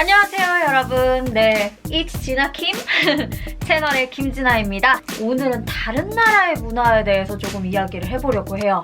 안녕하세요 여러분. 네, It's 진아 킴 채널의 김진아입니다. 오늘은 다른 나라의 문화에 대해서 조금 이야기를 해보려고 해요.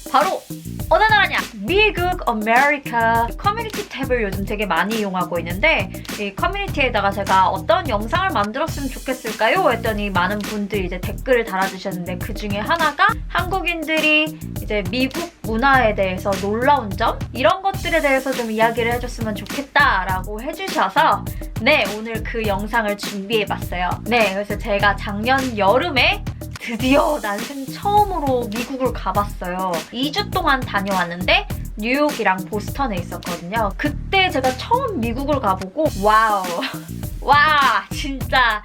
바로 어느 나라냐? 미국, 아메리카. 커뮤니티 탭을 요즘 되게 많이 이용하고 있는데 이 커뮤니티에다가 제가 어떤 영상을 만들었으면 좋겠을까요? 했더니 많은 분들이 이제 댓글을 달아주셨는데 그 중에 하나가 한국인들이 이제 미국 문화에 대해서 놀라운 점? 이런 것들에 대해서 좀 이야기를 해줬으면 좋겠다라고 해주셔서 네, 오늘 그 영상을 준비해봤어요. 네, 그래서 제가 작년 여름에 드디어 난생 처음으로 미국을 가봤어요. 2주 동안 다녀왔는데 뉴욕이랑 보스턴에 있었거든요. 그때 제가 처음 미국을 가보고 와우, 와 진짜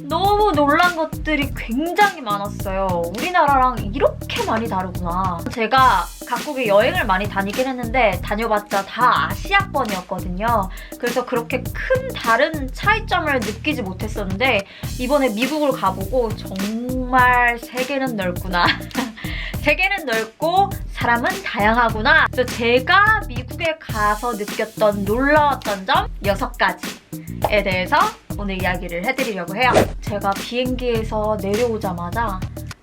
너무 놀란 것들이 굉장히 많았어요. 우리나라랑 이렇게 많이 다르구나. 제가 각국에 여행을 많이 다니긴 했는데 다녀봤자 다 아시아권이었거든요. 그래서 그렇게 큰 다른 차이점을 느끼지 못했었는데 이번에 미국을 가보고 정말 세계는 넓구나. 세계는 넓고 사람은 다양하구나. 그래서 제가 미국에 가서 느꼈던 놀라웠던 점 6가지에 대해서 오늘 이야기를 해드리려고 해요. 제가 비행기에서 내려오자마자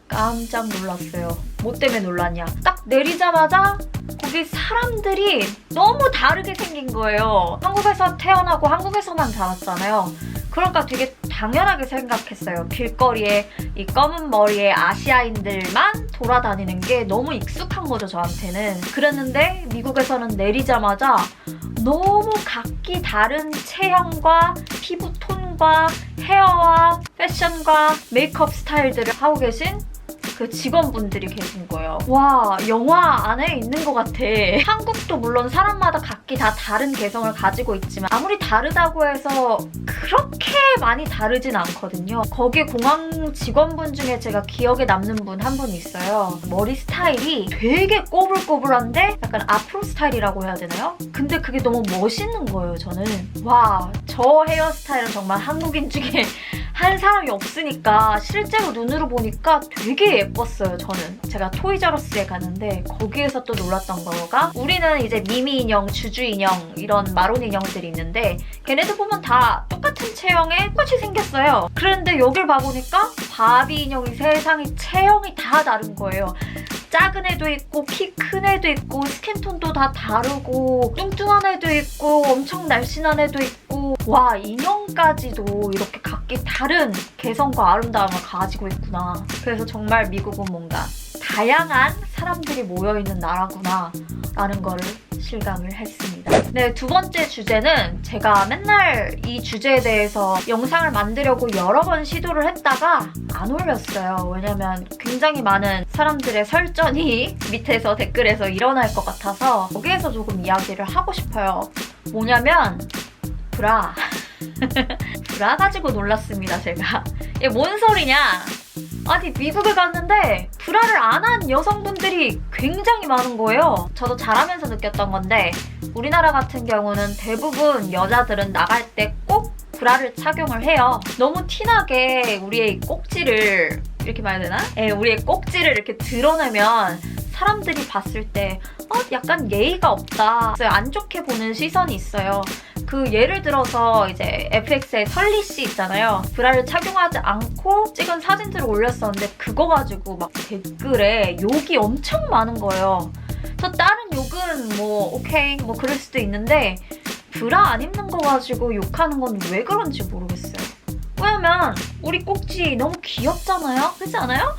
깜짝 놀랐어요. 뭐 때문에 놀랐냐? 딱 내리자마자 거기 사람들이 너무 다르게 생긴 거예요. 한국에서 태어나고 한국에서만 자랐잖아요. 그러니까 되게 당연하게 생각했어요. 길거리에 이 검은 머리의 아시아인들만 돌아다니는 게 너무 익숙한 거죠, 저한테는. 그랬는데 미국에서는 내리자마자 너무 각기 다른 체형과 피부 톤과 헤어와 패션과 메이크업 스타일들을 하고 계신 그 직원분들이 계신 거예요. 와, 영화 안에 있는 것 같아. 한국도 물론 사람마다 각기 다 다른 개성을 가지고 있지만 아무리 다르다고 해서 그렇게 많이 다르진 않거든요. 거기 공항 직원분 중에 제가 기억에 남는 분 한 분 있어요. 머리 스타일이 되게 꼬불꼬불한데 약간 아프로 스타일이라고 해야 되나요? 근데 그게 너무 멋있는 거예요, 저는. 와, 저 헤어스타일은 정말 한국인 중에 한 사람이 없으니까 실제로 눈으로 보니까 되게 예뻤어요, 저는. 제가 토이저러스에 가는데 거기에서 또 놀랐던 거가 우리는 이제 미미 인형, 주주 인형 이런 마론 인형들이 있는데 걔네들 보면 다 똑같은 체형에 똑같이 생겼어요. 그런데 여길 봐보니까 바비 인형이 세상에 체형이 다 다른 거예요. 작은 애도 있고 키 큰 애도 있고 스킨톤도 다 다르고 뚱뚱한 애도 있고 엄청 날씬한 애도 있고 와, 인형까지도 이렇게 각기 다른 개성과 아름다움을 가지고 있구나. 그래서 정말 미국은 뭔가 다양한 사람들이 모여있는 나라구나 라는 거를 실감을 했습니다. 네, 두 번째 주제는 제가 맨날 이 주제에 대해서 영상을 만들려고 여러 번 시도를 했다가 안 올렸어요. 왜냐면 굉장히 많은 사람들의 설전이 밑에서 댓글에서 일어날 것 같아서 거기에서 조금 이야기를 하고 싶어요. 뭐냐면 브라. 브라 가지고 놀랐습니다, 제가. 이게 뭔 소리냐? 아니, 미국에 갔는데 브라를 안 한 여성분들이 굉장히 많은 거예요. 저도 자라면서 느꼈던 건데 우리나라 같은 경우는 대부분 여자들은 나갈 때 꼭 브라를 착용을 해요. 너무 티나게 우리의 꼭지를 이렇게 말해야 되나? 예, 우리의 꼭지를 이렇게 드러내면 사람들이 봤을 때 약간 예의가 없다. 안 좋게 보는 시선이 있어요. 그 예를 들어서 이제 FX의 설리 씨 있잖아요. 브라를 착용하지 않고 찍은 사진들을 올렸었는데 그거 가지고 막 댓글에 욕이 엄청 많은 거예요. 저 다른 욕은 뭐 오케이 뭐 그럴 수도 있는데 브라 안 입는 거 가지고 욕하는 건 왜 그런지 모르겠어요. 왜냐면 우리 꼭지 너무 귀엽잖아요? 그렇지 않아요?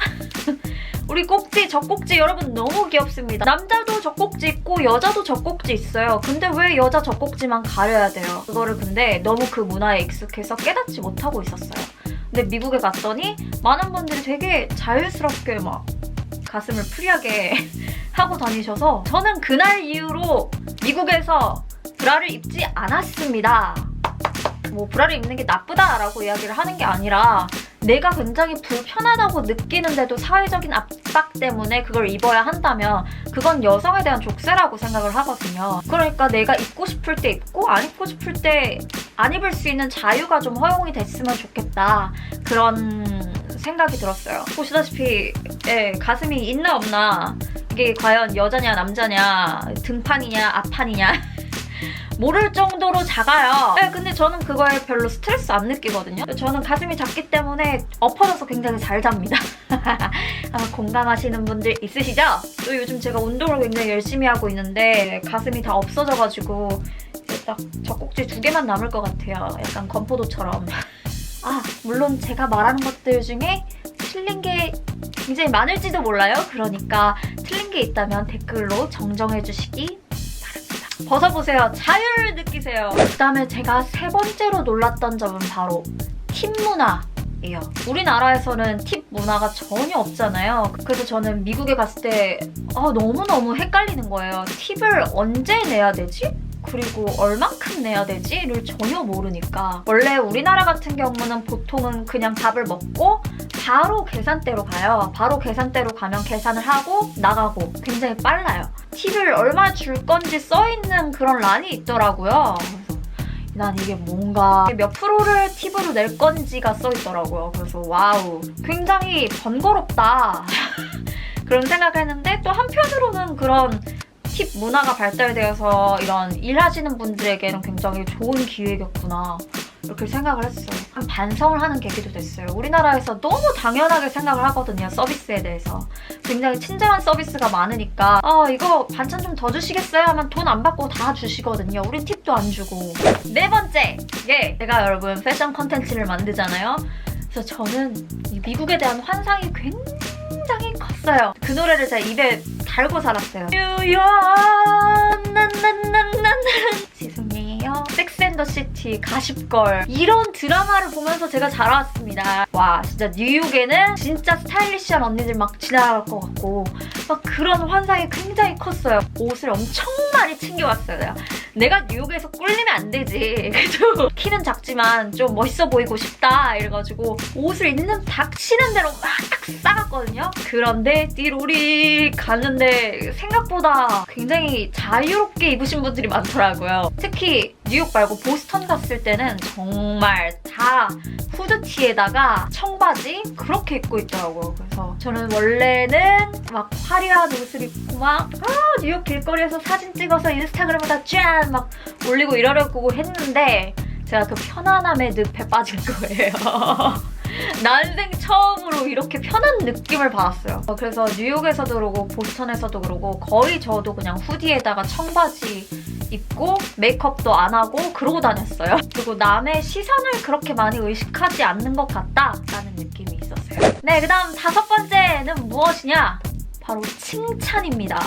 우리 꼭지, 젖꼭지 여러분 너무 귀엽습니다. 남자도 젖꼭지 있고 여자도 젖꼭지 있어요. 근데 왜 여자 젖꼭지만 가려야 돼요? 그거를 근데 너무 그 문화에 익숙해서 깨닫지 못하고 있었어요. 근데 미국에 갔더니 많은 분들이 되게 자유스럽게 막 가슴을 프리하게 하고 다니셔서 저는 그날 이후로 미국에서 브라를 입지 않았습니다. 뭐 브라를 입는 게 나쁘다라고 이야기를 하는 게 아니라 내가 굉장히 불편하다고 느끼는데도 사회적인 압박 때문에 그걸 입어야 한다면 그건 여성에 대한 족쇄라고 생각을 하거든요. 그러니까 내가 입고 싶을 때 입고 안 입고 싶을 때 안 입을 수 있는 자유가 좀 허용이 됐으면 좋겠다. 그런 생각이 들었어요. 보시다시피 가슴이 있나 없나 이게 과연 여자냐 남자냐 등판이냐 앞판이냐 모를 정도로 작아요. 네, 근데 저는 그거에 별로 스트레스 안 느끼거든요. 저는 가슴이 작기 때문에 엎어져서 굉장히 잘 잡니다. 공감하시는 분들 있으시죠? 또 요즘 제가 운동을 굉장히 열심히 하고 있는데 가슴이 다 없어져가지고 이제 딱 젖꼭지 2개만 남을 것 같아요. 약간 건포도처럼. 물론 제가 말하는 것들 중에 틀린 게 굉장히 많을지도 몰라요. 그러니까 틀린 게 있다면 댓글로 정정해주시기 바랍니다. 벗어보세요. 자유를 느끼세요. 그 다음에 제가 3번째로 놀랐던 점은 바로 팁 문화예요. 우리나라에서는 팁 문화가 전혀 없잖아요. 그래서 저는 미국에 갔을 때 너무너무 헷갈리는 거예요. 팁을 언제 내야 되지? 그리고 얼만큼 내야 되지?를 전혀 모르니까. 원래 우리나라 같은 경우는 보통은 그냥 밥을 먹고 바로 계산대로 가요. 바로 계산대로 가면 계산을 하고 나가고 굉장히 빨라요. 팁을 얼마 줄 건지 써있는 그런 란이 있더라고요. 그래서 난 이게 뭔가 몇 프로를 팁으로 낼 건지가 써있더라고요. 그래서 와우, 굉장히 번거롭다 그런 생각을 했는데, 또 한편으로는 그런 팁 문화가 발달되어서 이런 일하시는 분들에게는 굉장히 좋은 기회겠구나 이렇게 생각을 했어요. 반성을 하는 계기도 됐어요. 우리나라에서 너무 당연하게 생각을 하거든요. 서비스에 대해서. 굉장히 친절한 서비스가 많으니까 이거 반찬 좀 더 주시겠어요? 하면 돈 안 받고 다 주시거든요. 우린 팁도 안 주고. 4번째! 제가 여러분 패션 컨텐츠를 만들잖아요. 그래서 저는 이 미국에 대한 환상이 굉장히 컸어요. 그 노래를 제가 입에 달고 살았어요. 뉴욕 난난난난 죄송해요. 섹스앤더시티, 가십걸 이런 드라마를 보면서 제가 자라왔습니다. 와, 진짜 뉴욕에는 진짜 스타일리시한 언니들 막 지나갈 것 같고 막 그런 환상이 굉장히 컸어요. 옷을 엄청 많이 챙겨왔어요. 내가 뉴욕에서 꿀리면 안 되지. 그래도 키는 작지만 좀 멋있어 보이고 싶다 이래가지고 옷을 있는 닥치는 대로 막 싸갔거든요. 그런데 띠로리 갔는데 생각보다 굉장히 자유롭게 입으신 분들이 많더라고요. 특히 뉴욕 말고 보스턴 갔을 때는 정말 다 후드티에다가 청바지 그렇게 입고 있더라고요. 그래서 저는 원래는 막 화려한 옷을 입고 막 뉴욕 길거리에서 사진 찍어서 인스타그램에다 짠 막 올리고 이러려고 했는데 제가 그 편안함의 늪에 빠진 거예요. 난생 처음으로 이렇게 편한 느낌을 받았어요. 그래서 뉴욕에서도 그러고 보스턴에서도 그러고 거의 저도 그냥 후디에다가 청바지 입고 메이크업도 안 하고 그러고 다녔어요. 그리고 남의 시선을 그렇게 많이 의식하지 않는 것 같다라는 느낌이 있었어요. 네, 그 다음 5번째는 무엇이냐? 바로 칭찬입니다.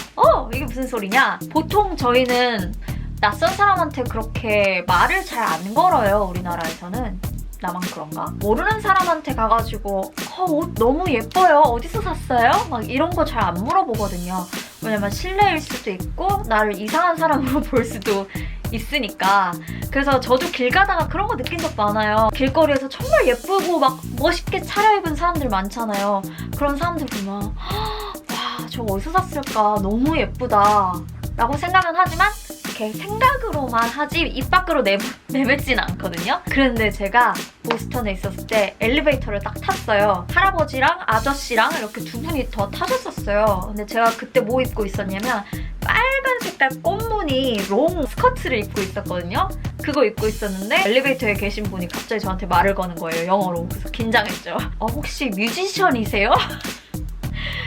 이게 무슨 소리냐? 보통 저희는 낯선 사람한테 그렇게 말을 잘 안 걸어요, 우리나라에서는. 나만 그런가? 모르는 사람한테 가가지고 옷 너무 예뻐요. 어디서 샀어요? 막 이런 거 잘 안 물어보거든요. 왜냐면 실례일 수도 있고 나를 이상한 사람으로 볼 수도 있으니까. 그래서 저도 길 가다가 그런 거 느낀 적 많아요. 길거리에서 정말 예쁘고 막 멋있게 차려입은 사람들 많잖아요. 그런 사람들 보면 와, 저거 어디서 샀을까? 너무 예쁘다 라고 생각은 하지만 이렇게 생각으로만 하지 입 밖으로 내뱉진 않거든요. 그런데 제가 보스턴에 있었을 때 엘리베이터를 딱 탔어요. 할아버지랑 아저씨랑 이렇게 2분이 더 타셨었어요. 근데 제가 그때 뭐 입고 있었냐면 빨간 색깔 꽃무늬 롱 스커트를 입고 있었거든요. 그거 입고 있었는데 엘리베이터에 계신 분이 갑자기 저한테 말을 거는 거예요, 영어로. 그래서 긴장했죠. 혹시 뮤지션이세요?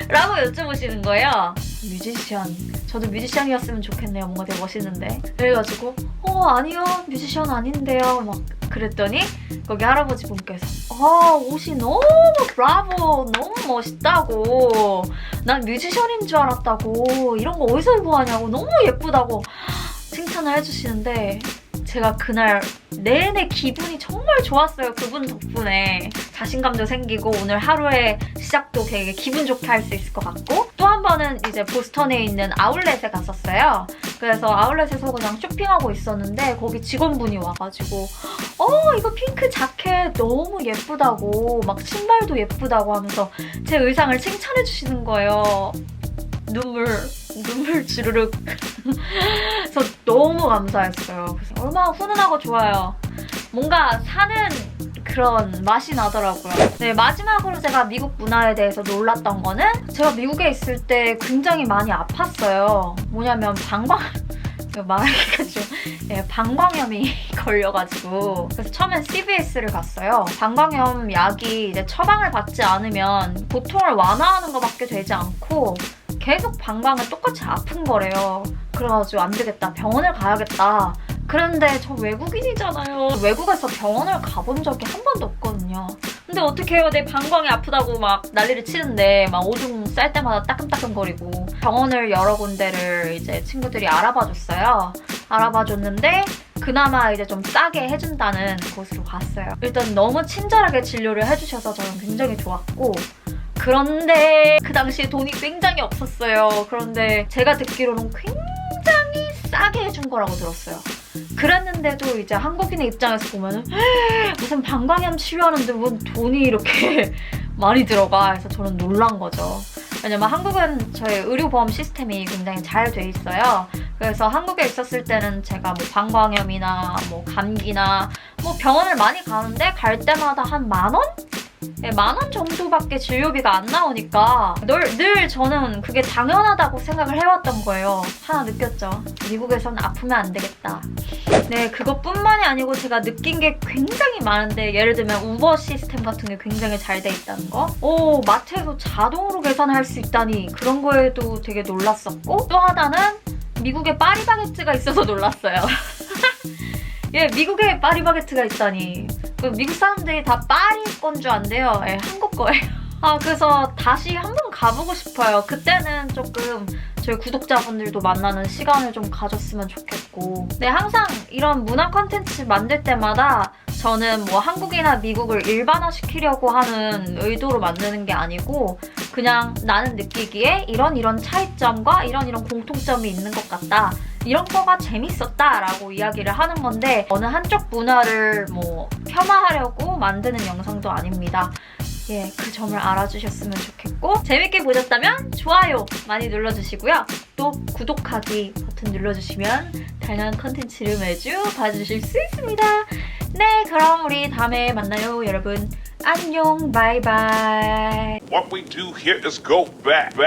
라고 여쭤보시는 거예요. 뮤지션. 저도 뮤지션이었으면 좋겠네요. 뭔가 되게 멋있는데. 그래가지고 아니요, 뮤지션 아닌데요. 막 그랬더니 거기 할아버지 분께서 옷이 너무 브라보, 너무 멋있다고, 난 뮤지션인 줄 알았다고, 이런 거 어디서 입고 하냐고, 너무 예쁘다고 칭찬을 해주시는데 제가 그날 내내 기분이 정말 좋았어요. 그분 덕분에 자신감도 생기고 오늘 하루의 시작도 되게 기분 좋게 할 수 있을 것 같고, 또 한 번은 이제 보스턴에 있는 아울렛에 갔었어요. 그래서 아울렛에서 그냥 쇼핑하고 있었는데 거기 직원분이 와가지고 이거 핑크 자켓 너무 예쁘다고, 막 신발도 예쁘다고 하면서 제 의상을 칭찬해 주시는 거예요. 눈물 주르륵. 그래서 너무 감사했어요. 그래서 얼마나 훈훈하고 좋아요. 뭔가 사는 그런 맛이 나더라고요. 네, 마지막으로 제가 미국 문화에 대해서 놀랐던 거는 제가 미국에 있을 때 굉장히 많이 아팠어요. 뭐냐면 말하기가 좀 방광염이 걸려가지고 그래서 처음엔 CVS를 갔어요. 방광염 약이 이제 처방을 받지 않으면 고통을 완화하는 것밖에 되지 않고 계속 방광은 똑같이 아픈 거래요. 그래가지고 안 되겠다, 병원을 가야겠다. 그런데 저 외국인이잖아요. 외국에서 병원을 가본 적이 한 번도 없거든요. 근데 어떡해요, 내 방광이 아프다고 막 난리를 치는데 막 오줌 쌀 때마다 따끔따끔거리고. 병원을 여러 군데를 이제 친구들이 알아봐줬어요. 알아봐줬는데 그나마 이제 좀 싸게 해준다는 곳으로 갔어요. 일단 너무 친절하게 진료를 해주셔서 저는 굉장히 좋았고, 그런데 그 당시에 돈이 굉장히 없었어요. 그런데 제가 듣기로는 굉장히 싸게 해준 거라고 들었어요. 그랬는데도 이제 한국인의 입장에서 보면은 무슨 방광염 치료하는데 뭔 돈이 이렇게 많이 들어가 해서 저는 놀란 거죠. 왜냐면 한국은 저희 의료보험 시스템이 굉장히 잘 돼 있어요. 그래서 한국에 있었을 때는 제가 뭐 방광염이나 뭐 감기나 뭐 병원을 많이 가는데 갈 때마다 한 10,000원? 네, 10,000원 정도밖에 진료비가 안 나오니까 늘 저는 그게 당연하다고 생각을 해왔던 거예요. 하나 느꼈죠. 미국에서는 아프면 안 되겠다. 네, 그것뿐만이 아니고 제가 느낀 게 굉장히 많은데, 예를 들면 우버 시스템 같은 게 굉장히 잘 돼 있다는 거. 마트에서 자동으로 계산할 수 있다니, 그런 거에도 되게 놀랐었고, 또 하나는 미국에 파리바게뜨가 있어서 놀랐어요. 예, 미국에 파리바게뜨가 있다니. 미국 사람들이 다 파리 건 줄 안대요. 예, 한국 거예요. 그래서 다시 한번 가보고 싶어요. 그때는 조금 저희 구독자분들도 만나는 시간을 좀 가졌으면 좋겠고. 네, 항상 이런 문화 콘텐츠 만들 때마다 저는 뭐 한국이나 미국을 일반화시키려고 하는 의도로 만드는 게 아니고, 그냥 나는 느끼기에 이런 차이점과 이런 공통점이 있는 것 같다, 이런 거가 재밌었다라고 이야기를 하는 건데, 어느 한쪽 문화를 뭐 폄하하려고 만드는 영상도 아닙니다. 예, 그 점을 알아주셨으면 좋겠고, 재밌게 보셨다면 좋아요 많이 눌러주시고요. 또 구독하기 버튼 눌러주시면 다양한 컨텐츠를 매주 봐주실 수 있습니다. 네, 그럼 우리 다음에 만나요, 여러분. 안녕, 바이바이. What we do here is go back.